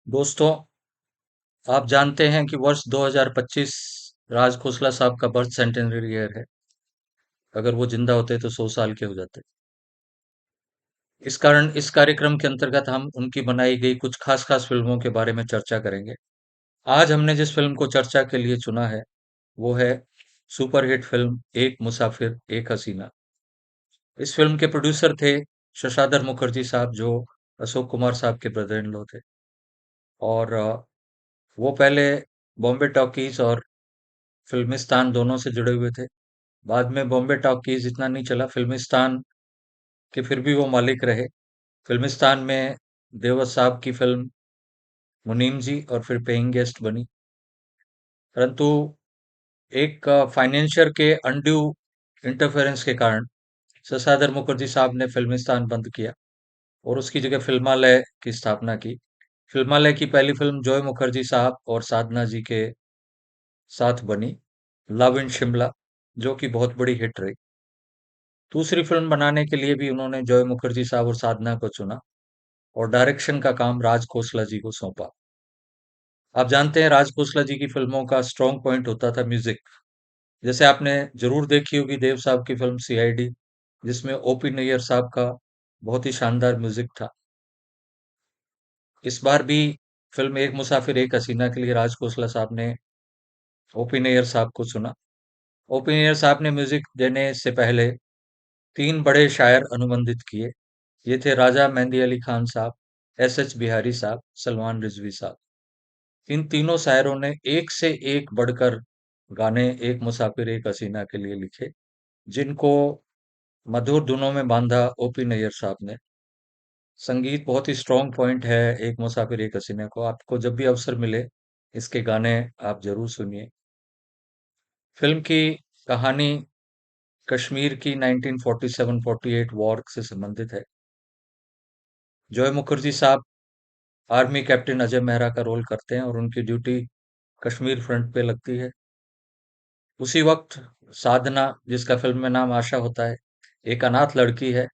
दोस्तों, आप जानते हैं कि वर्ष 2025 राज खोसला साहब का बर्थ सेंटेनरी ईयर है। अगर वो जिंदा होते तो 100 साल के हो जाते। इस कारण इस कार्यक्रम के अंतर्गत हम उनकी बनाई गई कुछ खास खास फिल्मों के बारे में चर्चा करेंगे। आज हमने जिस फिल्म को चर्चा के लिए चुना है वो है सुपरहिट फिल्म एक मुसाफिर एक हसीना। इस फिल्म के प्रोड्यूसर थे शशाधर मुखर्जी साहब, जो अशोक कुमार साहब के ब्रदर इन लॉ थे। और वो पहले बॉम्बे टॉकीज और फिल्मिस्तान दोनों से जुड़े हुए थे। बाद में बॉम्बे टॉकीज इतना नहीं चला, फिल्मिस्तान के फिर भी वो मालिक रहे। फिल्मिस्तान में देवर साहब की फिल्म मुनीम जी और फिर पेइंग गेस्ट बनी। परंतु एक फाइनेंशियर के अनड्यू इंटरफेरेंस के कारण शशाधर मुखर्जी साहब ने फिल्मिस्तान बंद किया और उसकी जगह फिल्मालय की स्थापना की। फिल्मालय की पहली फिल्म जॉय मुखर्जी साहब और साधना जी के साथ बनी, लव इन शिमला, जो कि बहुत बड़ी हिट रही। दूसरी फिल्म बनाने के लिए भी उन्होंने जॉय मुखर्जी साहब और साधना को चुना और डायरेक्शन का काम राज खोसला जी को सौंपा। आप जानते हैं राज खोसला जी की फिल्मों का स्ट्रॉन्ग पॉइंट होता था म्यूजिक। जैसे आपने जरूर देखी होगी देव साहब की फिल्म सीआईडी, जिसमें ओपी नैयर साहब का बहुत ही शानदार म्यूजिक था। इस बार भी फिल्म एक मुसाफिर एक हसीना के लिए राज खोसला साहब ने ओपी नैयर साहब को चुना। ओपी नैयर साहब ने म्यूजिक देने से पहले तीन बड़े शायर अनुबंधित किए। ये थे राजा मेहंदी अली खान साहब, एस बिहारी साहब, सलमान रिजवी साहब। इन तीनों शायरों ने एक से एक बढ़कर गाने एक मुसाफिर एक हसीना के लिए लिखे, जिनको मधुर धुनों में बांधा ओपी नैयर साहब ने। संगीत बहुत ही स्ट्रॉन्ग पॉइंट है एक मुसाफिर एक हसीना को। आपको जब भी अवसर मिले इसके गाने आप जरूर सुनिए। फिल्म की कहानी कश्मीर की 1947-48 वॉर से संबंधित है। जॉय मुखर्जी साहब आर्मी कैप्टन अजय मेहरा का रोल करते हैं और उनकी ड्यूटी कश्मीर फ्रंट पे लगती है। उसी वक्त साधना, जिसका फिल्म में नाम आशा होता है, एक अनाथ लड़की है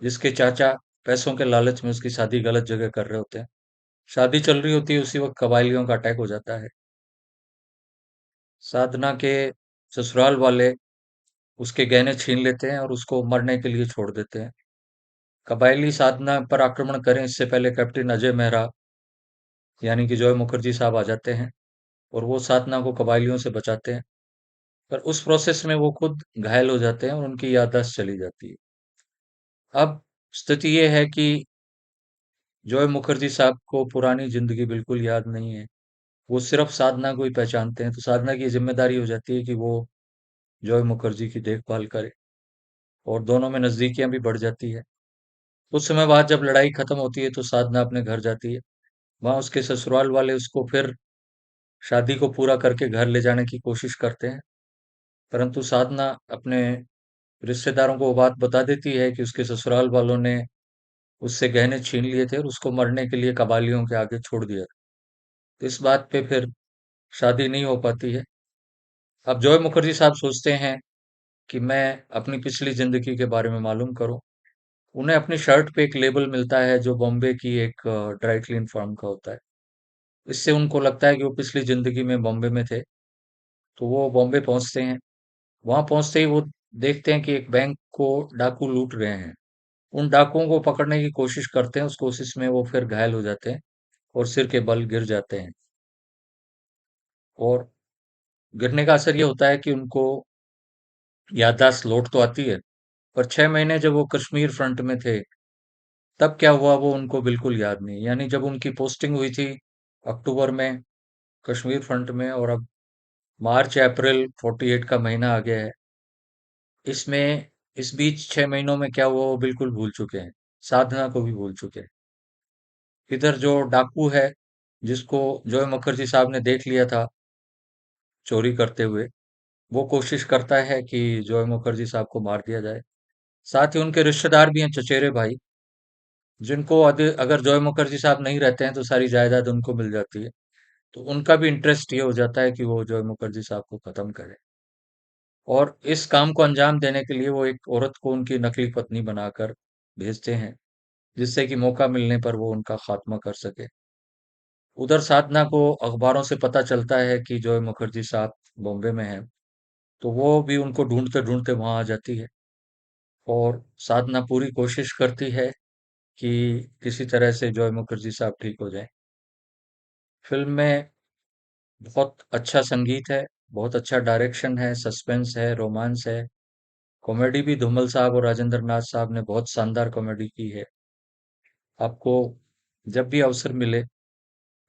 जिसके चाचा पैसों के लालच में उसकी शादी गलत जगह कर रहे होते हैं। शादी चल रही होती है, उसी वक्त कबायलियों का अटैक हो जाता है। साधना के ससुराल वाले उसके गहने छीन लेते हैं और उसको मरने के लिए छोड़ देते हैं। कबायली साधना पर आक्रमण करें इससे पहले कैप्टन अजय मेहरा यानी कि जॉय मुखर्जी साहब आ जाते हैं और वो साधना को कबायलियों से बचाते हैं। पर उस प्रोसेस में वो खुद घायल हो जाते हैं और उनकी याददाश्त चली जाती है। अब स्थिति ये है कि जॉय मुखर्जी साहब को पुरानी जिंदगी बिल्कुल याद नहीं है। वो सिर्फ साधना को ही पहचानते हैं, तो साधना की जिम्मेदारी हो जाती है कि वो जॉय मुखर्जी की देखभाल करे और दोनों में नजदीकियां भी बढ़ जाती है। कुछ समय बाद जब लड़ाई खत्म होती है तो साधना अपने घर जाती है। वहां उसके ससुराल वाले उसको फिर शादी को पूरा करके घर ले जाने की कोशिश करते हैं, परंतु साधना अपने रिश्तेदारों को वो बात बता देती है कि उसके ससुराल वालों ने उससे गहने छीन लिए थे और उसको मरने के लिए कबालियों के आगे छोड़ दिया। तो इस बात पे फिर शादी नहीं हो पाती है। अब जॉय मुखर्जी साहब सोचते हैं कि मैं अपनी पिछली जिंदगी के बारे में मालूम करूं। उन्हें अपनी शर्ट पे एक लेबल मिलता है जो बॉम्बे की एक ड्राई क्लीन फर्म का होता है। इससे उनको लगता है कि वो पिछली जिंदगी में बॉम्बे में थे। तो वो बॉम्बे पहुंचते हैं। वहां पहुंचते ही वो देखते हैं कि एक बैंक को डाकू लूट रहे हैं। उन डाकुओं को पकड़ने की कोशिश करते हैं, उस कोशिश में वो फिर घायल हो जाते हैं और सिर के बल गिर जाते हैं। और गिरने का असर ये होता है कि उनको याददाश्त लौट तो आती है, पर 6 महीने जब वो कश्मीर फ्रंट में थे तब क्या हुआ वो उनको बिल्कुल याद नहीं। यानी जब उनकी पोस्टिंग हुई थी अक्टूबर में कश्मीर फ्रंट में, और अब मार्च अप्रैल 48 का महीना आ गया है, इसमें इस बीच 6 महीनों में क्या हुआ वो बिल्कुल भूल चुके हैं। साधना को भी भूल चुके हैं। इधर जो डाकू है, जिसको जॉय मुखर्जी साहब ने देख लिया था चोरी करते हुए, वो कोशिश करता है कि जॉय मुखर्जी साहब को मार दिया जाए। साथ ही उनके रिश्तेदार भी हैं, चचेरे भाई, जिनको अगर जॉय मुखर्जी साहब नहीं रहते हैं तो सारी जायदाद उनको मिल जाती है। तो उनका भी इंटरेस्ट ये हो जाता है कि वो जॉय मुखर्जी साहब को खत्म करें। और इस काम को अंजाम देने के लिए वो एक औरत को उनकी नकली पत्नी बनाकर भेजते हैं, जिससे कि मौका मिलने पर वो उनका खात्मा कर सके। उधर साधना को अखबारों से पता चलता है कि जॉय मुखर्जी साहब बॉम्बे में हैं, तो वो भी उनको ढूंढते ढूंढते वहां आ जाती है। और साधना पूरी कोशिश करती है कि किसी तरह से जॉय मुखर्जी साहब ठीक हो जाएं। फिल्म में बहुत अच्छा संगीत है, बहुत अच्छा डायरेक्शन है, सस्पेंस है, रोमांस है, कॉमेडी भी धूमल साहब और राजेंद्र नाथ साहब ने बहुत शानदार कॉमेडी की है। आपको जब भी अवसर मिले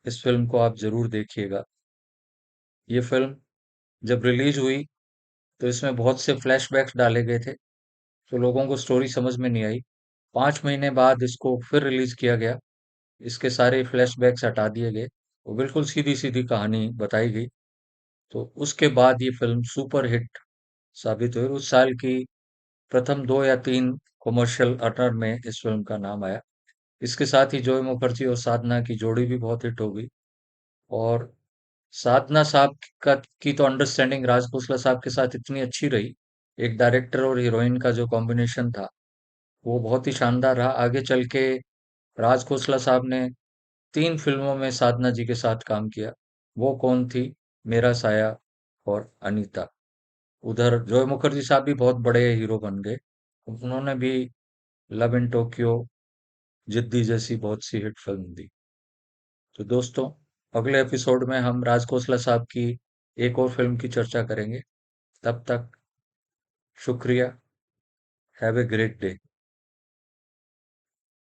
इस फिल्म को आप जरूर देखिएगा। ये फिल्म जब रिलीज हुई तो इसमें बहुत से फ्लैशबैक्स डाले गए थे, तो लोगों को स्टोरी समझ में नहीं आई। 5 महीने बाद इसको फिर रिलीज किया गया। इसके सारे फ्लैशबैक्स हटा दिए गए, वो बिल्कुल सीधी सीधी कहानी बताई गई। तो उसके बाद ये फिल्म सुपर हिट साबित हुई। उस साल की प्रथम 2 या 3 कमर्शियल अर्नर में इस फिल्म का नाम आया। इसके साथ ही जॉय मुखर्जी और साधना की जोड़ी भी बहुत हिट हो गई। और साधना साहब का की तो अंडरस्टैंडिंग राज खोसला साहब के साथ इतनी अच्छी रही। एक डायरेक्टर और हीरोइन का जो कॉम्बिनेशन था वो बहुत ही शानदार रहा। आगे चल के राज खोसला साहब ने 3 फिल्मों में साधना जी के साथ काम किया। वो कौन थी? मेरा साया और अनीता। उधर जॉय मुखर्जी साहब भी बहुत बड़े हीरो बन गए। उन्होंने भी लव इन टोक्यो, जिद्दी जैसी बहुत सी हिट फिल्म दी। तो दोस्तों, अगले एपिसोड में हम राज खोसला साहब की एक और फिल्म की चर्चा करेंगे। तब तक शुक्रिया। Have a great day.